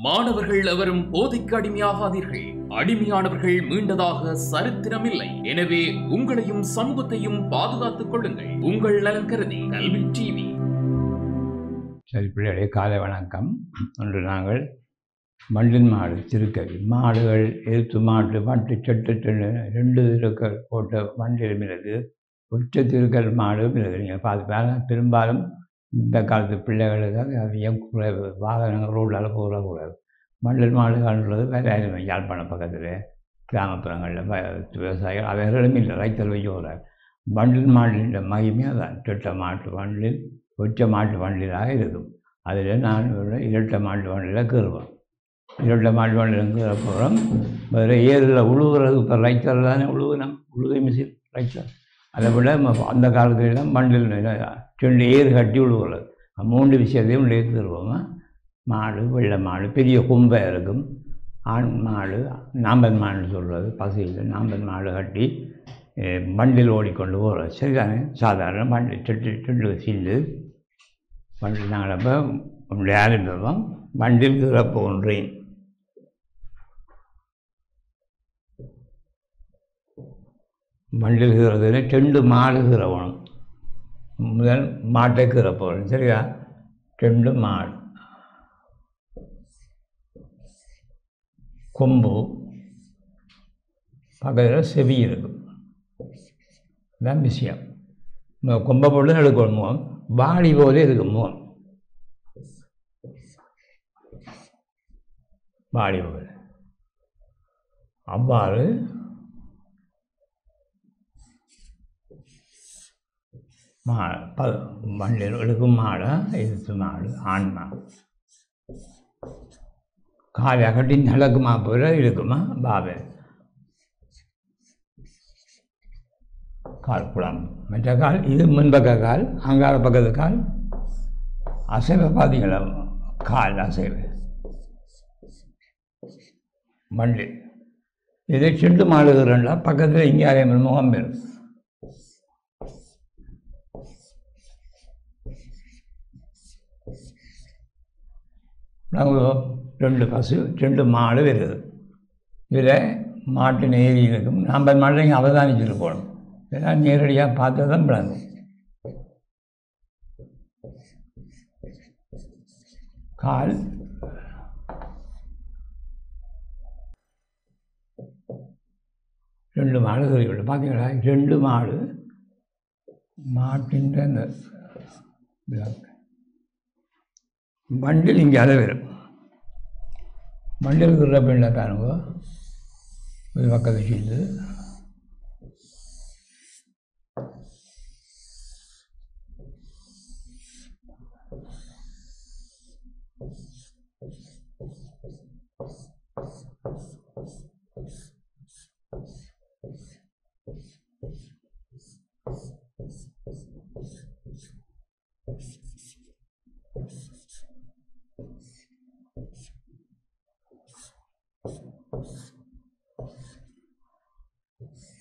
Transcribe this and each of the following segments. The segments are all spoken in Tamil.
மாணவர்கள் எவரும் போதைக்கு அடிமையாகாதீர்கள். அடிமையானவர்கள் மீண்டதாக சரித்திரமில்லை. எனவே உங்களையும் சமூகத்தையும் பாதுகாத்துக் கொள்ளுங்கள். உங்கள் நலன் கருதி கல்வி டிவி. சரி பிள்ளைகளே, காலை வணக்கம். ஒன்று நாங்கள் மண்டின் மாடு திருக்கவி மாடுகள் எழுத்து மாட்டு மட்டு செட்டு சென்று 2 திருக்கல் போட்ட வண்டியில் இருக்குது. உச்ச திருக்கல் மாடும் இருக்குது. நீங்கள் பார்த்து பெரும்பாலும் இந்த காலத்து பிள்ளைகளுக்கு வாகனங்கள் ரோடால் போகக்கூடாது. மண்டில் மாடு காணுള്ളത് வேறு யாழ்ப்பாணம் பக்கத்தில் கிராமப்புறங்களில் விவசாயிகள் அவைகளும் இல்லை, ரைத்தல் வைக்க போகிறார். மண்டில் மாடின் மகிமையாக தான் செட்ட மாட்டு வண்டில் உச்ச மாட்டு வண்டிலாக இருக்கும். அதில் நான் இரட்டை மாட்டு வண்டியில் கீறுவோம். இரட்டை மாட்டு வண்டியில் கீறப்புறம் வேறு ஏரில் உழுவுறது. இப்போ ரைத்தல் தானே உழுகை மிஷின் ரைத்தல். அதை விட அந்த காலத்துலாம் மண்டில் 2 ஏர் கட்டி உழுவுறது. 3 விஷயத்தையும் உள்ளே கீறுவோம். மாடு வெள்ளை மாடு பெரிய கொம்பை இருக்கும். ஆண் மாடு நாம்பன் மாடுன்னு சொல்கிறது. பசியில் நாம்பன் மாடு கட்டி மண்டில் ஓடிக்கொண்டு போகிறது. சரிதானே? சாதாரண மண்டி செட்டு சீண்டு வண்டில் நாங்கள் அப்போ நம்முடைய ஆரம்பிப்போம். வண்டில் கீறப்போன்றேன். வண்டில் கீறதுன்னு 2 மாடு கீறணும். முதல் மாட்டை கீறப்போகிறேன். சரியா? 2 மாடு கொம்பு பக்கத்தில் செவி இருக்கும். இதுதான் விஷயம். கொம்பை போட்டு எடுக்கணும். முகம் வாடி போல இருக்கும். முகம் வாடி போல அவ்வாறு வண்டியில் எடுக்கும் மாடை எதிர்த்து மாடு ஆண் மாடு காலை அகட்டி நடக்குமா போல இருக்குமா பாபே கால் குளம். மற்ற கால் இது முன்பக்க கால், அங்கால பக்கத்து கால் அசைவை பார்த்தீங்களா? கால் அசைவு வண்டி இதை செண்டு மாடுகிறா. பக்கத்தில் இங்கே அதே மாதிரி முகம் பெறும். நாங்கள் 2 பசு 2 மாடு வருது. இதில் மாட்டு நேரி இருக்கும். நம்ம மாட்டை இங்கே அவதானிச்சுட்டு போகணும். இதெல்லாம் நேரடியாக பார்த்து தான் விளங்கும். கால் ரெண்டு மாடு கறிவிட்டு பார்த்தீங்களா? 2 மாடு மாட்டின் அந்த வண்டில் இங்கே அதை வரும். வண்டில் இருக்கிற பெண்ணை பாருங்க. ஒரு பக்கத்தை செய்து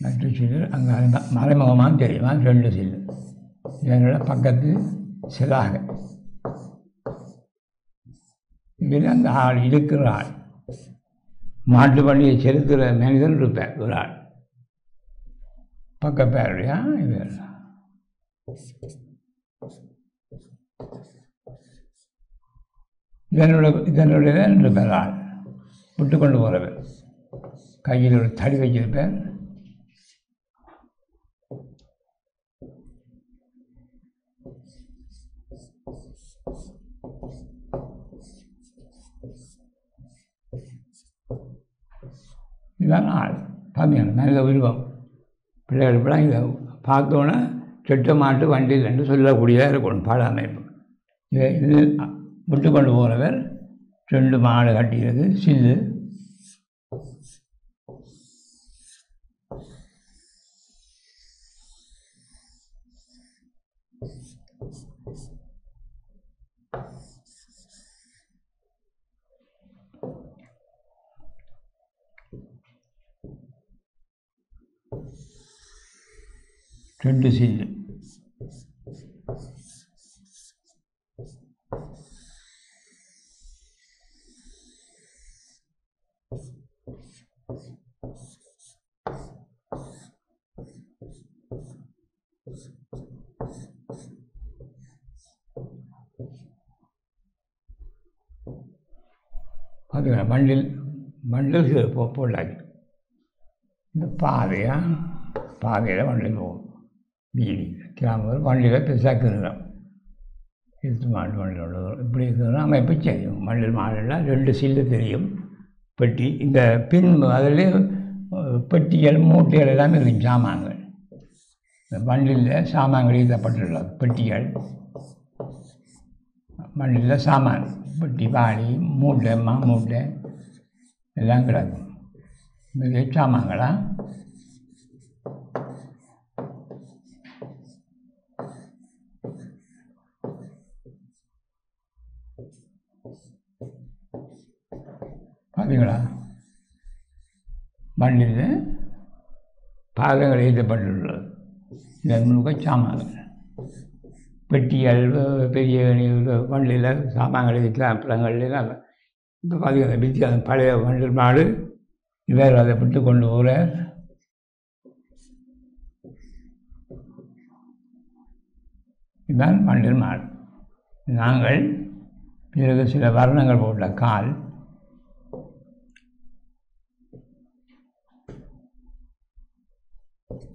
மற்ற சில்லு அங்கே மறைமுகமாக தெரியுமா? 2 சில்லு இதனோட பக்கத்து சிலாக இதில் அந்த ஆள் இருக்கிற ஆள் மாட்டு வண்டியை செலுத்துகிற மனிதன் இருப்பார். ஒரு ஆள் பக்க பேருடையா இது இதனுடைய 2 பேர் ஆள் விட்டு கொண்டு போகிறவர். கையில் ஒரு தடி வச்சிருப்பார். இதுதான் ஆள். பார்த்தீங்கன்னா நல்ல உருவம். பிள்ளைகளுக்கெல்லாம் இதை பார்த்தோன்னே செட்ட மாட்டு வண்டியில் என்று சொல்லக்கூடியதாக இருக்கணும் பாட அமைப்பு. இது விட்டு கொண்டு போகிறவர் 2 மாடு கட்டிக்கிறது சில்லு. ரெண்டு சில்லு பார்த்தீங்கன்னா மண்டில் போட்டாச்சு. இந்த பாதையில் வண்டில் போகும். வீதி கிராமங்கள் வண்டியில் பெருசாக கீறுகிறோம். எழுத்து மாடு வண்டிலோட இப்படி இருக்கிற அமைப்பு செய்யும். வண்டில் மாடெல்லாம் 2 சில்லு தெரியும். பெட்டி இந்த பின் அதில் பெட்டிகள் மூட்டைகள் எல்லாமே இருக்கும். சாமான்கள் இந்த வண்டியில் சாமான்கள் எழுதப்பட்டுள்ளது. பெட்டிகள் வண்டியில் சாமான் பெட்டி பாடி மூட்டை மூட்டை எல்லாம் கிடக்கும். மிக சாமான்களா பார்த்தீங்களா? வண்டியில் பாதங்கள் எழுதப்பட்டுள்ளது. இதன் முழுக்க சாமான்கள் பெட்டிகள் பெரிய வண்டியில் சாமான்கள் வைக்கலாம். பழங்கள்லாம் இப்போ பார்த்தீங்கன்னா வித்தியாசம். பழைய வண்டில் மாடு இவர் அதை விட்டு கொண்டு போகிற இதுதான் வண்டில் மாடு. நாங்கள் பிறகு சில வர்ணங்கள் போட்ட கால்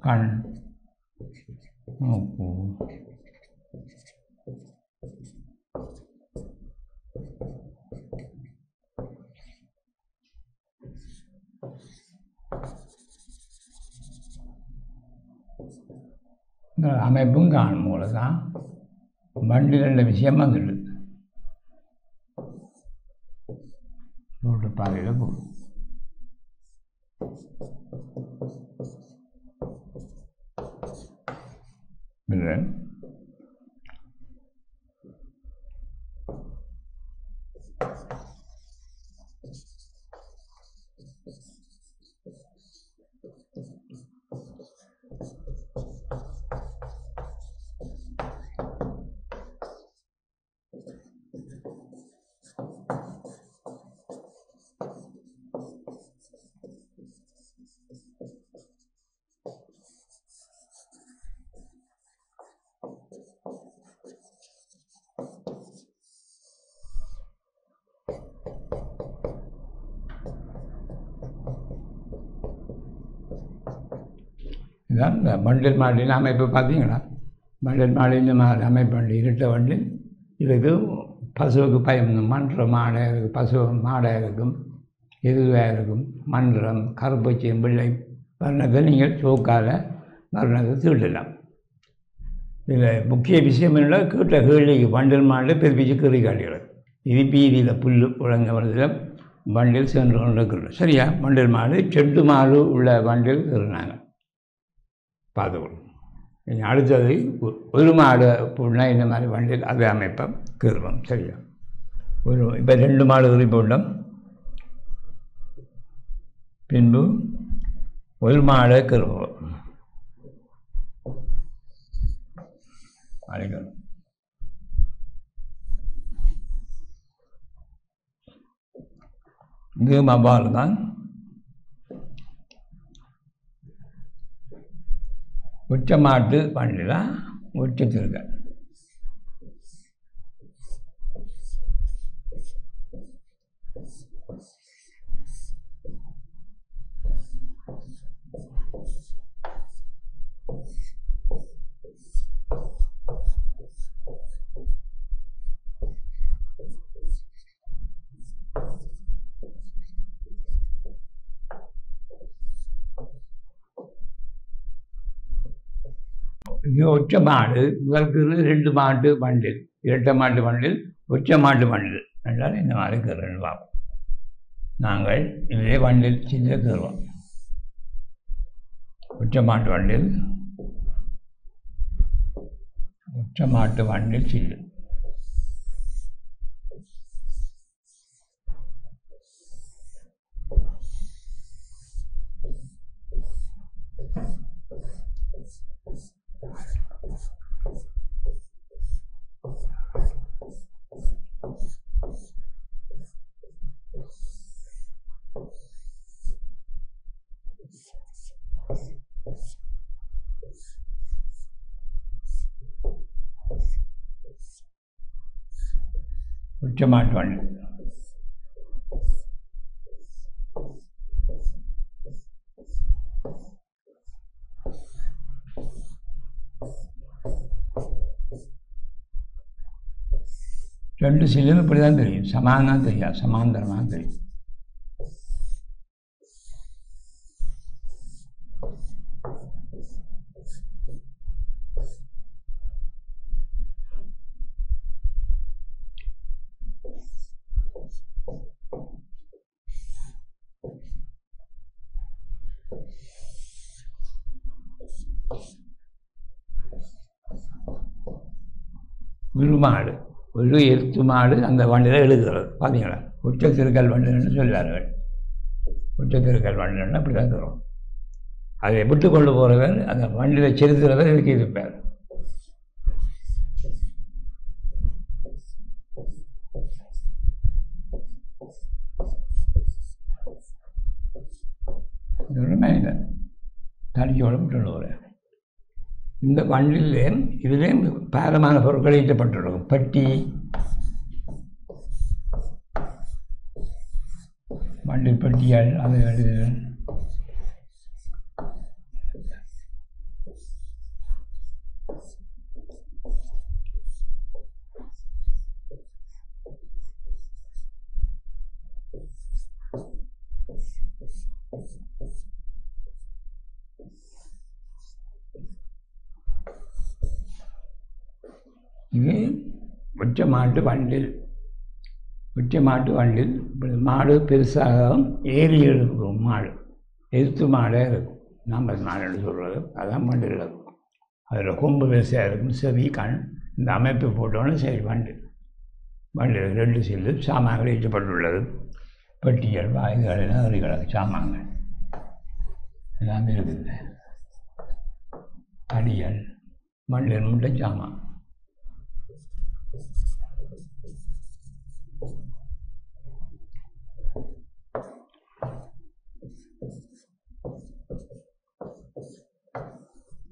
கண் மூக்கு இந்த அமைப்பும் காணும் போல தான் வண்டியில் 2 விஷயம் வந்துடுது. ரோட்டு பாதையில் போகும். இல்லை இதுதான் இந்த வண்டில் மாடின் அமைப்பு. பார்த்தீங்களா? வண்டில் மாடு இந்த மாதிரி அமைப்பு. இருட்ட வண்டில் இதுக்கு பசுவுக்கு பயம். மன்ற மாடாக இருக்கும், பசு மாடாக இருக்கும், எதுவாக இருக்கும். மன்றம் கருப்பச்சியம் பிள்ளை வர்ணத்தை நீங்கள் சோக்கால் வர்ணத்தை தீட்டலாம். இதில் முக்கிய விஷயம் என்னென்னா கீட்ட கீழிக்கு வண்டில் மாடில் பிரிப்பிச்சு கீறி காட்டுகிறது. இது பீதியில் புல் உழங்க வருதில் வண்டில் சென்று கொண்டு இருக்கிறோம். சரியா? வண்டில் மாடு 2 மாடு உள்ள வண்டில் இருந்தாங்க. பார்த்துக்கணும். அடுத்தது ஒரு மாடு போடனா இந்த மாதிரி வண்டியில் அது அமைப்போம் கீறுவோம். சரியா? இப்போ 2 மாடு கீறி போட்டோம். பின்பு ஒரு மாடை கீறுவோம். அழைக்கணும். இது மபால் தான். ஒற்றை மாட்டு வண்டியில் ஒற்றை திருக்க. இது ஒற்றை மாடு. முதலுக்கு 2 மாட்டு வண்டில், இரட்டை மாட்டு வண்டில், ஒற்றை மாட்டு வண்டில் என்றால் இந்த மாதிரி கீறுன்னு பார்ப்போம். நாங்கள் இதே வண்டில் சின்ன கீறுவோம். ஒற்றை மாட்டு வண்டில், ஒற்றை மாட்டு வண்டில் சில்லு. ஒற்றை மாட்டு வண்டில் 2 சில்லும் இப்படி தான் தெரியும், சமானம் தெரியாது, சமாந்தரமாக தெரியும். விருமாடு ஒரு எழுத்து மாடு அந்த வண்டியில் எழுதுகிறது பார்த்தீங்களா, உச்சத்திருக்கல் வண்டுன்னு சொல்வார்கள். உச்சத்திருக்கல் வண்டுன்னு அப்படி தான் தரும். அதை விட்டு கொண்டு போகிறவர் அந்த வண்டியில் செலுத்துகிறவர் இதுக்கு இருப்பார். மனிதன் தனியோடு விட்டுடுவார். இந்த வண்டிலே இதிலே பாரமான பொருட்கள் ஈட்டப்பட்டுள்ளது. பட்டி, வண்டி பட்டியால் அது எழுதுகள், இது ஒற்றை மாட்டு வண்டில். ஒற்றை மாட்டு வண்டில் மாடு பெருசாக ஏறி இருக்கும். மாடு எதிர்த்து மாடே இருக்கும். நாம்பது மாடுன்னு சொல்கிறது அதான் வண்டில் இருக்கும். அதில் கொம்பு பெருசாக இருக்கும், செவி, கண். இந்த அமைப்பு போட்டோன்னு சரி வண்டு. வண்டில் 2 சில்லு சாமான்கள் ஈட்டப்பட்டுள்ளது. பெட்டிகள், வாய்கள், அரிகள், சாமான்கள் எல்லாமே இருக்குது. அடிகள், வண்டில் முட்டை சாமான்.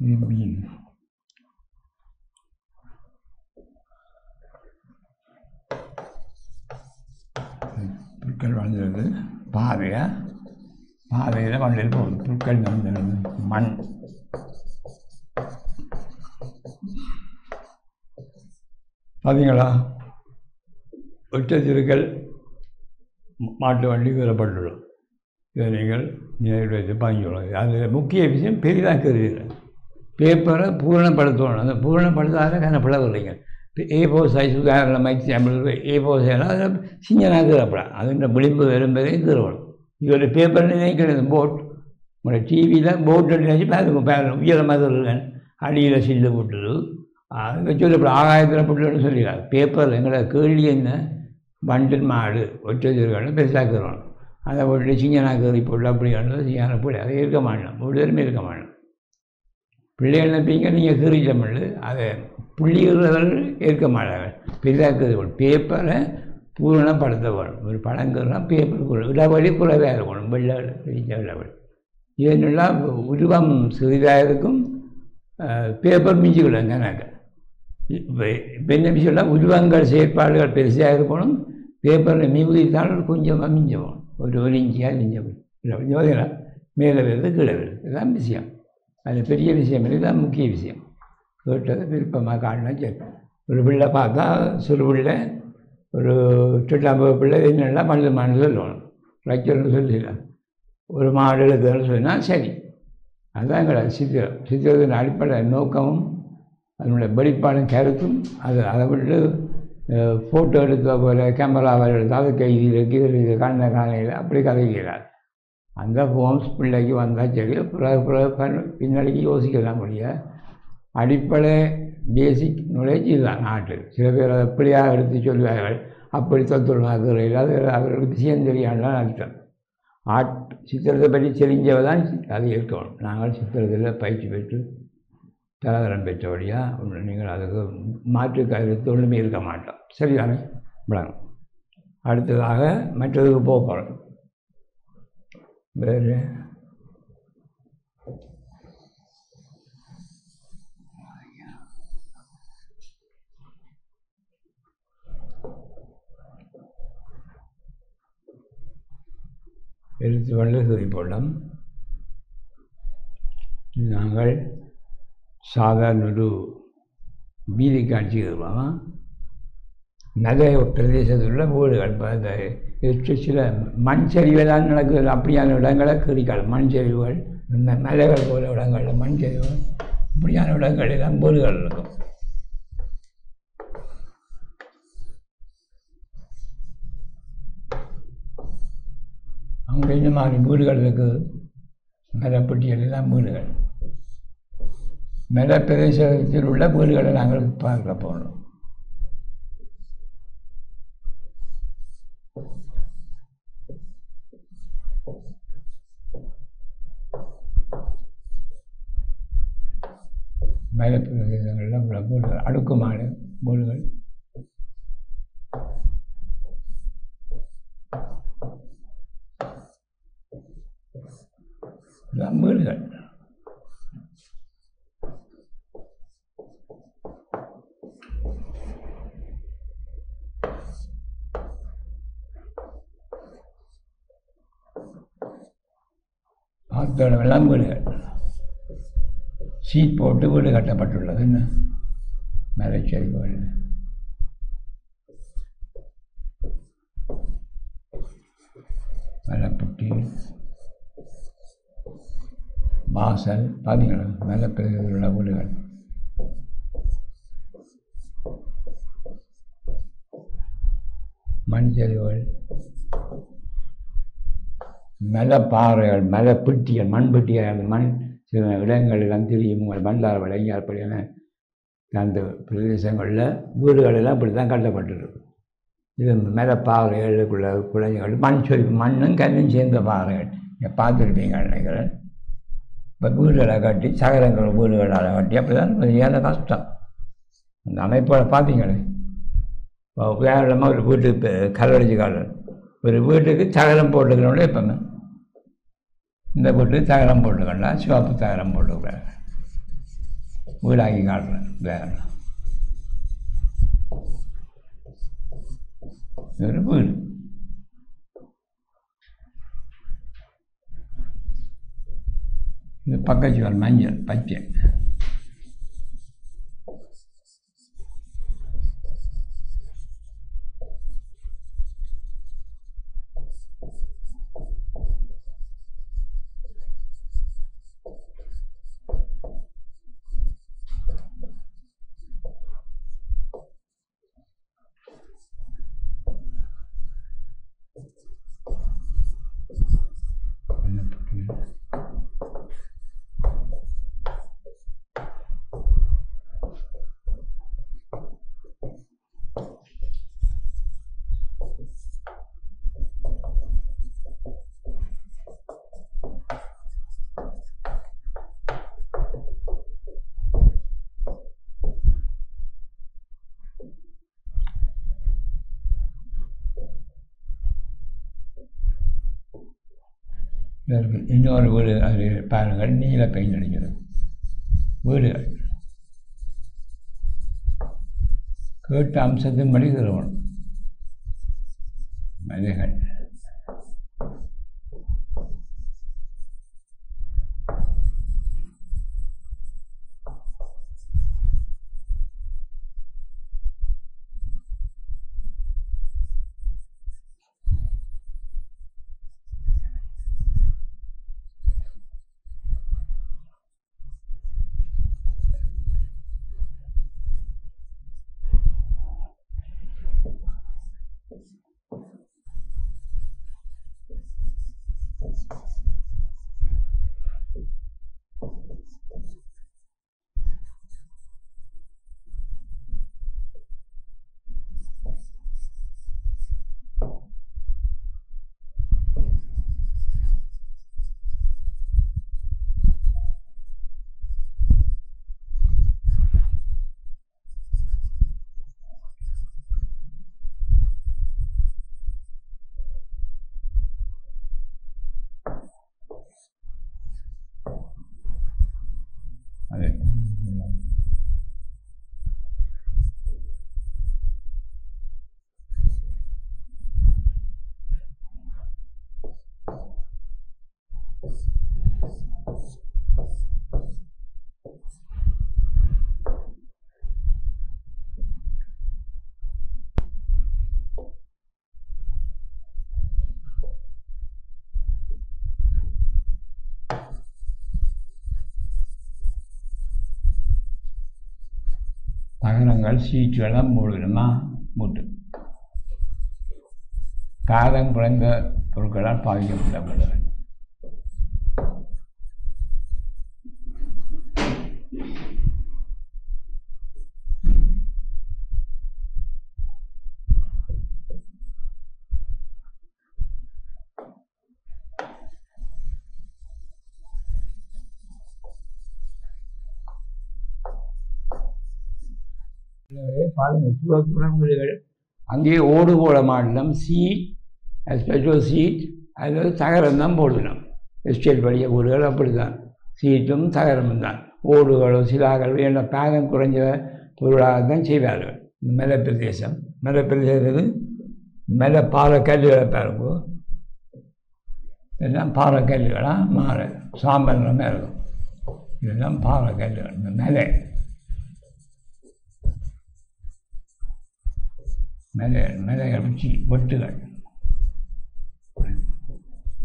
மீன் புற்கள் வளர்ந்துருது. பாதையில் வண்டில் போகுது. புற்கள் வளர்ந்துருது. மண் பார்த்தீங்களா, ஒற்றத்திருக்கல் மாட்டு வண்டி கூறப்பட்டுள்ளது. இதை நீங்கள் நினைவு வைத்து பதிஞ்சுள்ளது. அதில் முக்கிய விஷயம் பெரிதாக கருதில்லை. பேப்பரை பூரணப்படுத்தணும். அந்த பூரணப்படுத்தாத kind பிளவு இல்லைங்க. A4 சைஸ் உதாரணம் மைக் சாம்பிள் A4 சைஸ்லாம் அதில் சிஞ்சனாக கீறப்படாது. அதுன்ற விளிம்பு வரும்பதே கீறணும். இது ஒரு பேப்பர் நினைக்கிறது. போட் உங்களோட டிவியில் போட் நினைச்சு பாருங்க, உயரமாக இருக்கேன், அடியில் சில்லு போட்டுது. அங்கே சொல்லப்பட ஆகாயத்தில் போட்டுன்னு சொல்லிடுறாங்க. பேப்பர் எங்களோட கேள்வி என்ன, வண்டில் மாடு ஒற்றை பெருசாக்கிறோம். அதை போட்டு சிங்கனாக கறி போட்டு அப்படி சிங்கனை போட்டு அதை இருக்க மாட்டோம். விடுதலுமே இருக்க மாட்டோம். பிள்ளைகள் நினைப்பீங்க நீங்கள் கீறி தமிழ், அதை புள்ளிகள் ஏற்க மாட்டாங்க. பெரிதாக்குறது பேப்பரை பூரணப்படுத்த வேணும். ஒரு பழங்கிறனா பேப்பர் இடைவெளி குறைவாக இருக்கணும். வெள்ளை பெரிய இடைவெளி. இதெல்லாம் உருவம் சிறிதாக இருக்கும். பேப்பர் மிஞ்சிக்கலாம் கணக்கு. இப்போ என்ன விஷயம்லாம் உருவங்கள் செயற்பாடுகள் பெருசாக இருக்கணும். பேப்பரில் மிகுதித்தால் கொஞ்சமாக மிஞ்சணும். ஒரு இஞ்சியாக மிஞ்சணும். மேலே வருது, கீழே வருது. இதுதான் விஷயம். அது பெரிய விஷயம் இல்லை, இதுதான் முக்கிய விஷயம். கேட்டது விருப்பமாக காட்டினா சரி. ஒரு பிள்ளை பார்த்தா சிறு பிள்ளை, ஒரு 8ஆம் பிள்ளை என்னெல்லாம் மாடு சொல்லணும். ரைச்சர்னு சொல்லிடலாம். ஒரு மாடு எழுதுன்னு சொன்னால் சரி. அதுதான் எங்களை சித்திரத்தின் அடிப்படை நோக்கமும் அதனுடைய வெளிப்பாடும் கருத்தும். அதை விட்டு ஃபோட்டோ எடுத்த போல கேமராவில் எடுத்து அதை கைதில் கீழே கண்ண காலையில் அப்படி கதைக்கிறார். அந்த ஹோம்ஸ் பிள்ளைக்கு வந்தால் சரி. பின்னாடிக்கு யோசிக்கலாம் முடியாது. அடிப்படை பேசிக் நாலேஜ் இதுதான் நாட்டில். சில பேர் அதை எப்படியாக எடுத்து சொல்லுவார்கள், அப்படி தத்துவமாக்குறையில் அது அவர்களுக்கு விஷயம் தெரியாமல் அர்த்தம். சித்திரத்தை பற்றி தெரிஞ்சவ தான் அதை இருக்கணும். நாங்கள் சித்திரத்தில் பயிற்சி பெற்று தரதரம் பெற்றபடியாக ஒன்று நீங்கள் அதுக்கு மாற்று கருத்து ஒன்றுமே இருக்க மாட்டோம். சரிதானே விளங்கும். அடுத்ததாக மற்றதுக்கு போக போகிறோம். வேறு எழுத்து வண்டு குறிப்போம். நாங்கள் சாதாரண ஒரு வீதி காட்சி வருவோம். மலை பிரதேசத்தில் உள்ள வீடுகள். இப்போ இந்த சில மண் சரிவுதான் நடக்குது. அப்படியான இடங்களை கீழிக்கால் மண் சரிவுகள், இந்த மலைகள் போல இடங்களில் மண் சரிவுகள், இப்படியான இடங்களில் வீடுகள் இருக்கும். அங்கே இந்த மாதிரி வீடுகள் இருக்குது. மலைப்பட்டியல் எல்லாம் வீடுகள். மலை பிரதேசத்தில் உள்ள வீடுகளை நாங்கள் பார்க்க போனோம். மலை பிரதேசங்களில் உள்ள வீடுகள், அடுக்குமாடி வீடுகள். வீடுகள் ஆத்தோடவெல்லாம் வீடுகள் சீட் போட்டு வீடு கட்டப்பட்டுள்ளது. என்ன மலைச்சரிவுகள். மலைப்பட்டி வாசல் பார்த்தீங்களா, மலைப்பிரதேசத்தில் உள்ள வீடுகள். மண் சரிவுகள், மலைப்பாறைகள், மலைப்பெட்டிகள், மண்பெட்டிகள். அந்த மண் சில இடங்களெல்லாம் தெரியும். உங்கள் பண்டார வழங்கி அப்படியான அந்த பிரதேசங்களில் வீடுகளெல்லாம் இப்படி தான் கட்டப்பட்டிருக்கு. இது மலைப்பாறைகளுக்குள்ள குழந்தைகள், மண் சொரிவு, மண்ணும் கல்லும் சேர்ந்த பாறைகள். நீங்கள் பார்த்துருப்பீங்க நினைக்கிறேன். இப்போ வீடுகளை கட்டி சகரங்கள் வீடுகளால் கட்டி அப்படி தான் ஏன்னா கஷ்டம். அந்த அமைப்போட பார்த்தீங்களே, இப்போ உதாரணமாக ஒரு வீட்டுக்கு கல்லடிச்சு காலம், ஒரு வீட்டுக்கு சகரம் போட்டுக்கணும்னு இப்போங்க இந்த வீட்டுக்கு தகரம் போட்டுக்கலாம், சிவப்பு தகரம் போட்டுக்கிறாங்க, வீடாக்கி காட்டுறேன். உதாரணம் ஒரு வீடு. இது பக்கச்சுவல் மஞ்சள் பச்சை. இன்னொரு வீடு அது பாருங்கள், நீல பெயிண்ட் அடிக்கிறது வீடுகள். கேட்ட அம்சத்தின்படி திருமணம் மலைகள். தகரங்கள் சீட்டுகள்லாம் போடணுமா மூட்டு காரம் குறைந்த பொருட்களால் பாதிக்கப்படப்படுகிறது. பாருங்கள், சுவப்புற வீடுகள் அங்கேயே ஓடு போட மாட்டோம். சீட், ஸ்பெஷல் சீட், அதில் தகரம் தான் போடணும். எஸ்டேட் வழிய வீடுகள் அப்படி தான், சீட்டும் தகரமும் தான். ஓடுகளோ சிலாக்களோ என்ன பாகம் குறைஞ்ச பொருளாகத்தான் செய்வார்கள். மலைப்பிரதேசத்துக்கு மேலே பாறை கல்லுகளை பாருங்க, இதெல்லாம் பாறை கல்லுகளாக மாற சாம்பல் மாதிரி இருக்கும். இதெல்லாம் பாறை கல்லுகள். இந்த மேலைகள் வச்சு வெட்டுகள்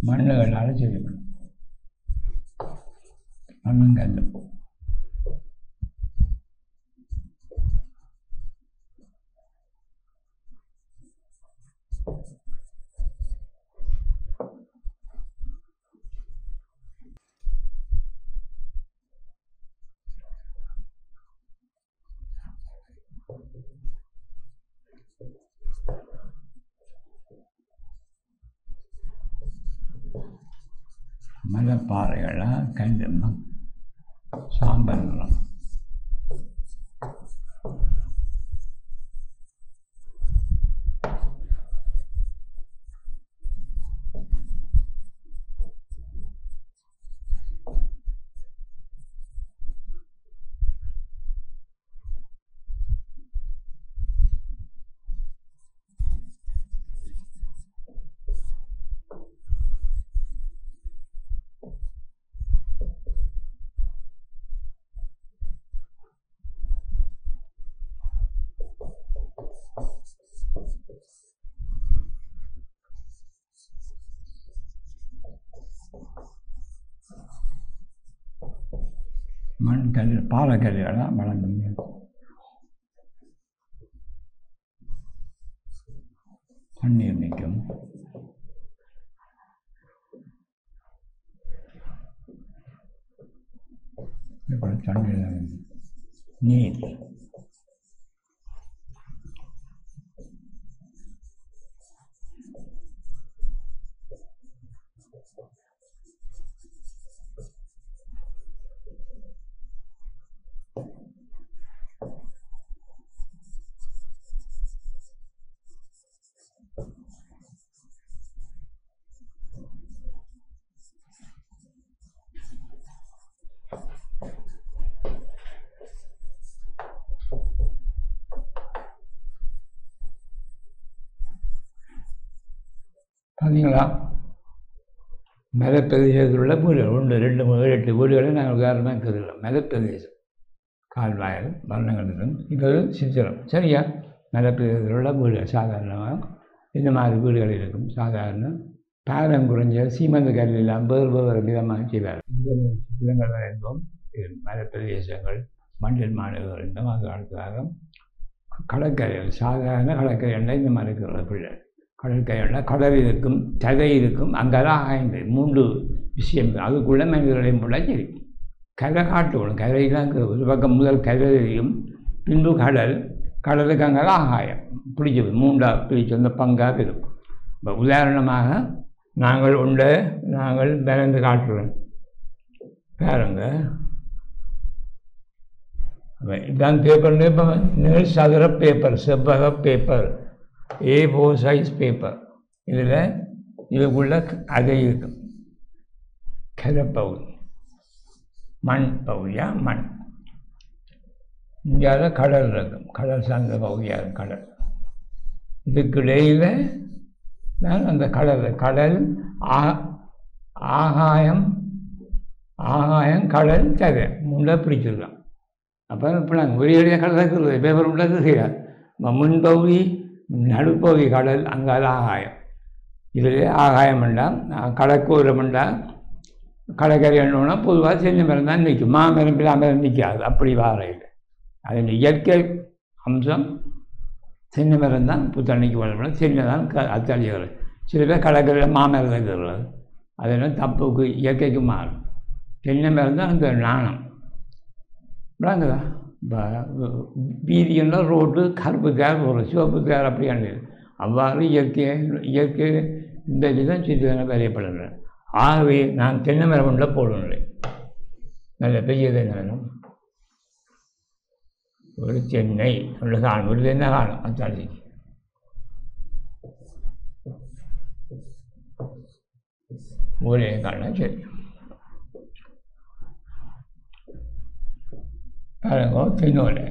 மண்ணுகளால் செய்யப்படும். மண்ணும் கல்லும் மலைப்பாறைகளாக கல் சாம்பல் நிறம். மண் கல் பாறை கல்லுகளாக வளர்ந்துங்க. தண்ணீர் நிற்கும். தண்ணீர் நீர் பார்த்தீங்களா? மலைப்பிரதேசத்தில் உள்ள வீடுகள் 1, 2, 3, 8 வீடுகளை நாங்கள் உதாரணமாக கருதுகிறோம். மலைப்பிரதேசம் கால்வாயல் வர்ணங்கள் இருக்கும். இப்போ சித்திரம் சரியா? மலைப்பிரதேசத்தில் உள்ள வீடுகள் சாதாரணமாக இந்த மாதிரி வீடுகள் இருக்கும். சாதாரண பாரம் குறைஞ்ச சீமந்த கல் இல்லாமல் வேறு விதமாக செய்வார்கள். சித்திரங்கள் வரைந்தோம். மலைப்பிரதேசங்கள் மஞ்சள் மாடுகள் இருந்தோம். அது அடுத்ததாக கடற்கரைகள் சாதாரண கடற்கரைகளில் இந்த மாதிரி இருக்கிற பிள்ளை கடற்கரைகளில் கடல் இருக்கும், தகை இருக்கும். அங்கெல்லாம் 3 விஷயம் அதுக்குள்ளே மனிதர்களையும் போல சரி கரை காட்டுவோம். கரையெல்லாம் ஒரு பக்கம் முதல் கரையும் பின்பு கடல், கடலுக்கு அங்கெல்லாம் ஆகாயம் பிடிச்சது 3ஆக பிடிச்சி அந்த பங்காக இருக்கும். இப்போ உதாரணமாக நாங்கள் பிறந்து காட்டுறோம் பாருங்க. இதான் பேப்பர்னு இப்போ நீள் சதுர பேப்பர், செவ்வக பேப்பர், A4 சைஸ் பேப்பர். இதுக்குள்ள அதை இருக்கும் கரைப்பகுதி, மண் பகுதியாக மண். இங்கே கடல் இருக்கும், கடல் சார்ந்த பகுதியாக இருக்கும் கடல். இதுக்கிடையில் தான் அந்த கடல் ஆகாயம் கடல் தகை 3 பிடிச்சிருக்கான். அப்போ இப்போ நாங்கள் ஒரே கடல் இருக்கிறது பேப்பர் உள்ளது செய்யாது. முன்பகுதி நடுப்பகுதி கடல், அங்கால ஆகாயம். இதில் ஆகாயம் வேண்டாம், கடற்கூரம் வேண்டாம். கடற்கரை என்னோன்னா பொதுவாக செஞ்ச மரம் தான் நிற்கும். மாமரம் பிளாமரம் நிற்காது. அப்படி வாரையில் அதில் இயற்கை அம்சம் தென்னை மரம் தான் புத்தண்ணிக்கு வளர்ப்போம், தென்னை தான் அத்தாளி வரும். சில பேர் கடற்கரையில் மாமரத்தை கருறது, அதெல்லாம் தப்புக்கு இயற்கைக்கு மாறும். தென்னை மரம் தான் அந்த நாணம் விளங்குதா. வீதியெல்லாம் ரோட்டு கருப்பு தேர் ஒரு சிவப்பு தேர் அப்படியானது. அவ்வாறு இயற்கை இந்த இதுதான் சிறிதன வரையப்படுகிறேன். ஆகவே நான் தென்னை மரம் ஒன்றை போடணும், நல்ல பெரிய தென்னை மரம், ஒரு தென்னை ஒன்று காணும், ஒரு தென்னை காணும் அத்தாளிக்கு. ஒரே காரணம் சரி பாருங்க. தென்னோலை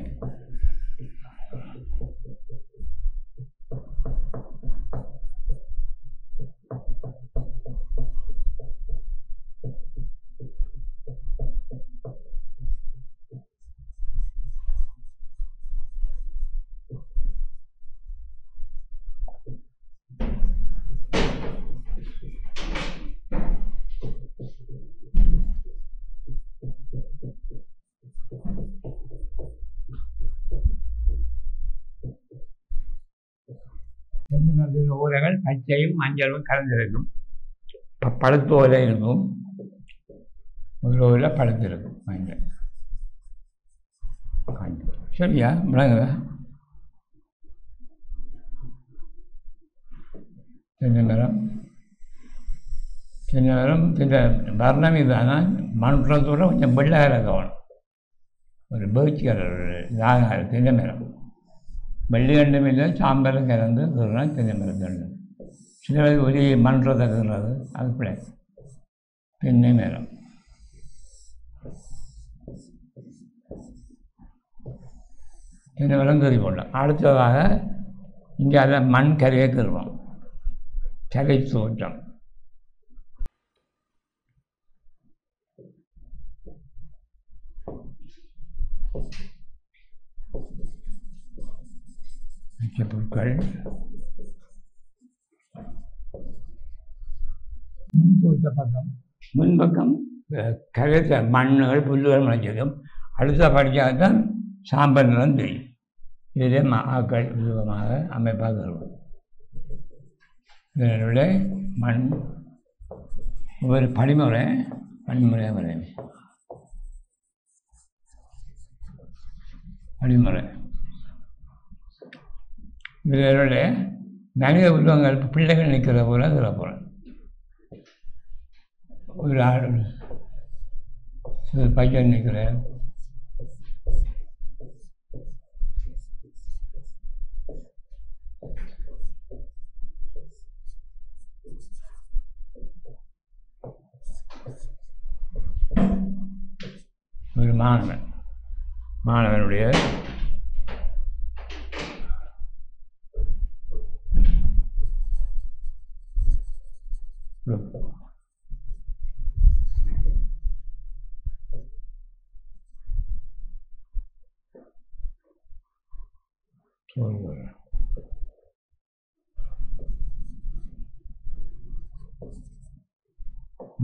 தென்னை மரத்தின் ஓலைகள் பச்சையும் மஞ்சளும் கலந்திருக்கும், பழுத்து ஓலை இருக்கும், ஒரு ஓலை பழுத்திருக்கும் மஞ்சள் சரியா விளங்குதா. தென்னை மரம் இந்த வர்ணம் இதுதான், மண்புறத்தோடு கொஞ்சம் வெள்ளையாக கவனம், ஒரு பேர்ச்சி கலர் இதாக தென்னை மரம், வெள்ளி ரெண்டும் இல்லை சாம்பலும் கலந்து சொல்கிறான் தென்னை மரம். சில பேர் ஒரே மண்புறத்தை கலந்துறது அது பிள்ளை தென்னை மரம். தென்னை மரம் கறி போடலாம். அடுத்ததாக இங்கே அதை மண் கரையை கருவோம், கரை தோட்டம். முக்கிய பொருட்கள் முன்பூத்த பக்கம், முன்பக்கம் கரைத்த மண்ணுகள் புல்லுகள் முளைச்சதும், அடுத்த படிக்காகத்தான் சாம்பல் நிறம் தெரியும். இதிலே ஆக்கள் விதமாக அமைப்பாக வருவோம். இதனுடைய மண் ஒரு படிமுறையாக வரையும். படிமுறை இதனுடைய மனித உருவங்கள் பிள்ளைகள் நிற்கிற போல இருக்கிற போல ஒரு ஆள் பையன் நிற்கிறேன், ஒரு மாணவனுடைய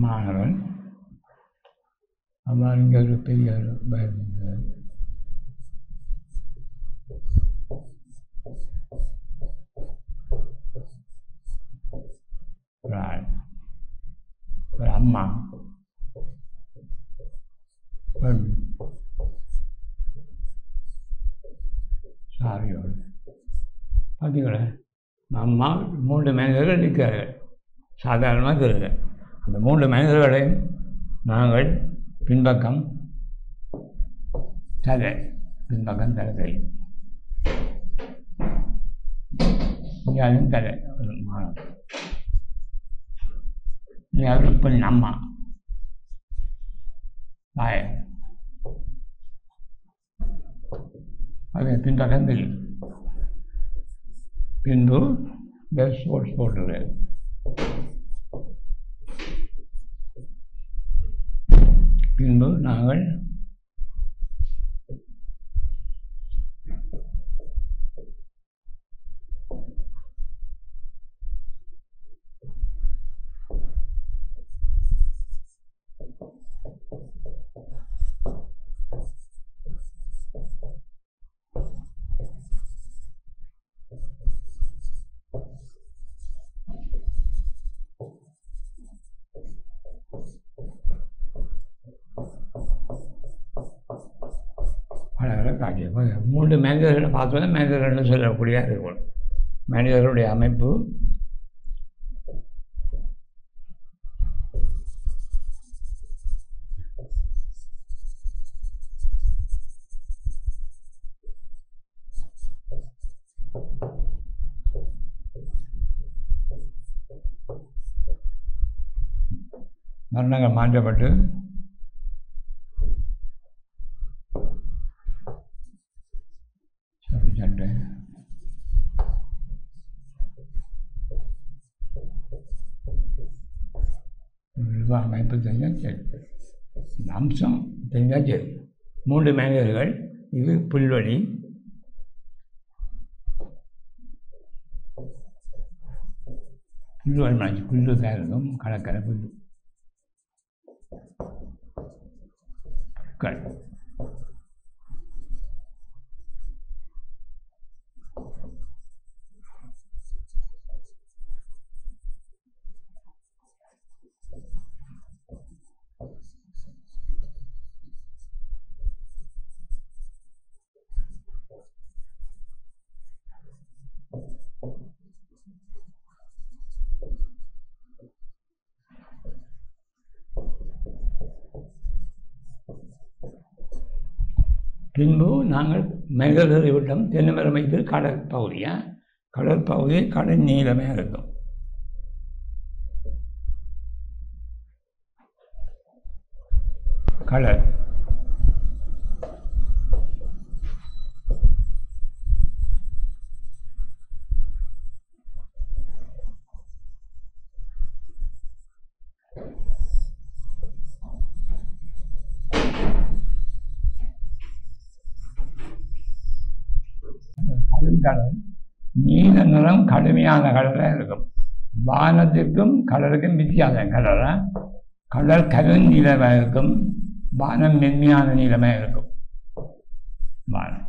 மாணவன் அவ்வாறு இங்கே ஒரு பெரிய பயந்தார். ஒரு அம்மா பெண் சாரியோடு பார்த்தீங்களா, அம்மா 3 மனிதர்கள் நிற்கிறார்கள், சாதாரணமாக இருக்கிற அந்த 3 மனிதர்களையும் நாங்கள் பின்பக்கம் தலை தெரியும், யாரும் தலை ஒரு மாணவன், யாரும் பெண் அம்மா தாய, அது பின்பக்கம் தெரியும். பின்பு பெஸ்ட் ஸ்போர்ட்ஸ் போட்டுருக்காரு. பின்பு நாங்கள் காட்சி 3 மனிதர்களை பார்த்தோன்னா மனிதர்கள்னு சொல்லக்கூடிய இருக்கும். மனிதர்களுடைய அமைப்பு வர்ணங்கள் மாற்றப்பட்டு சட்டை அமைப்பு தெரிஞ்சால் சரி, இந்த அம்சம் தெரிஞ்சால் சரி. 3 மனிதர்கள், இது புல்வெளி, புல்வெளி புல்லு இருக்கும், கடற்கரை புல்லு கல். பின்பு நாங்கள் மனிதர்களை விட்டோம். தென்னைமரம் வைத்து கடற்பகுதியாக, கடற்பகுதி கடல் நீளமே இருக்கும். கடல் கருங்கடல் நீல நிறம் கடுமையான கடலாக இருக்கும். வானத்திற்கும் கடலுக்கும் வித்தியாசம். கடல் கருநீளமாக இருக்கும், வானம் மென்மையான நீளமாக இருக்கும். வானம்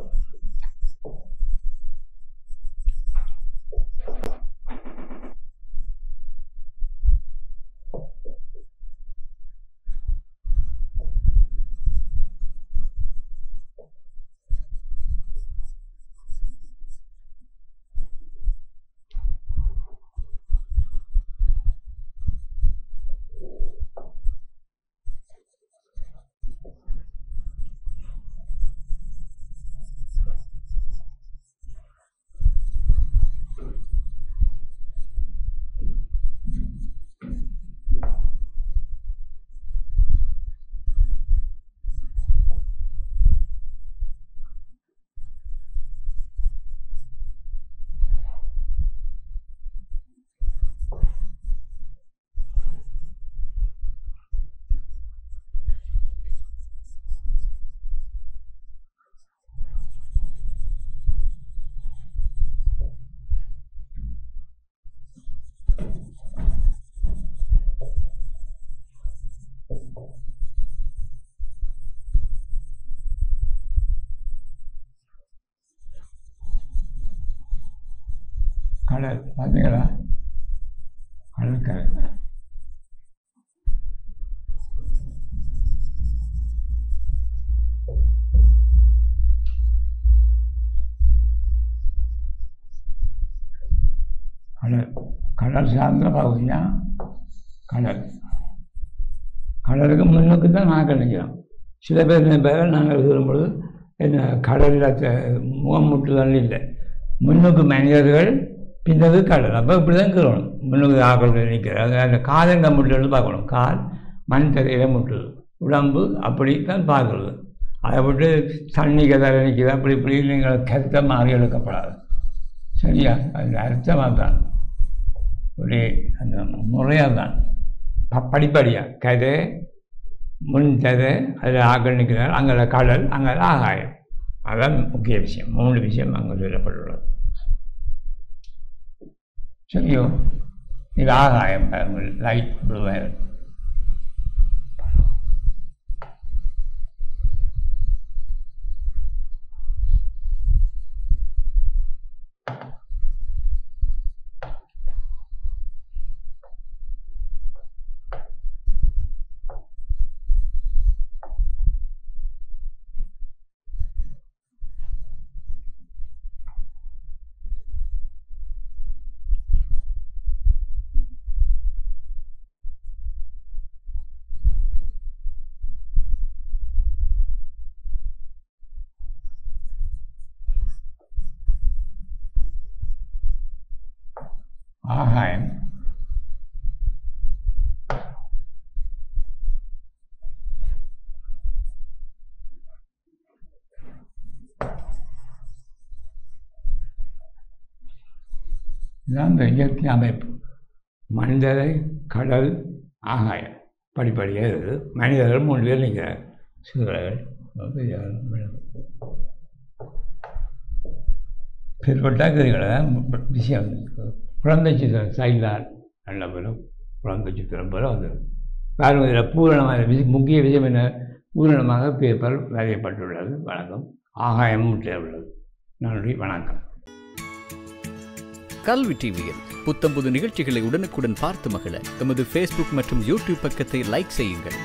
கடல் பார்த்தீங்களா? கடற்கரை கடல் சார்ந்த பகுதியாக கடலுக்கு முன்னுக்கு தான் நாங்கள் நிற்கிறோம். சில பேர் நாங்கள் இருக்கும்பொழுது என்ன கடலில் முகமுட்டுதல் இல்லை, முன்னுக்கு மனிதர்கள் பின்னது கடல். அப்போ இப்படி தான் இருக்கிறோம். முன்னுக்கு ஆக்கள் நிற்கிறது, அந்த காலங்க முட்டுறது பார்க்கணும். கால் மண் தரையில் முட்டுது, உடம்பு அப்படி தான் பார்க்குறது. அதை விட்டு தண்ணி கதை நிற்கிது அப்படி இப்படி நீங்கள் கருத்தை மாறி எடுக்கப்படாது. சரியா? அது அர்த்தமாக தான், ஒரே அந்த முறையாக தான், படிப்படியாக கதை முன் கதை, அதில் ஆக்கள் நிற்கிறார், அங்கே கடல், அங்கே ஆகாயம். அதுதான் முக்கிய விஷயம். 3 விஷயம் அங்கே சொல்லப்பட்டுள்ளது. சரியோ? இது ஆகாயம், லைட் ப்ளூவாக ஆகாயம், இதுதான் இந்த இயற்கை அமைப்பு. மனிதரை, கடல், ஆகாயம் படிப்படியாக இருக்குது. மனிதர்கள் 3 பேர் நிற்கிறார். சிறுவர்கள் பிற்பட்டாக்குறீங்கள விஷயம் குழந்தை சித்திரம் சைலார் நல்ல பேரும் குழந்தை சித்திரம் பேரும் வந்து பாருங்க. இதில் பூரணமாக முக்கிய விஷயம் என்ன, பூரணமாக பேப்பர் வரையப்பட்டுள்ளது. வணக்கம். ஆகாயமும் உள்ளது. நன்றி, வணக்கம். கல்வி டிவியில் புத்தம்புது நிகழ்ச்சிகளை உடனுக்குடன் பார்த்து மகிழ எமது ஃபேஸ்புக் மற்றும் யூடியூப் பக்கத்தை லைக் செய்யுங்கள்.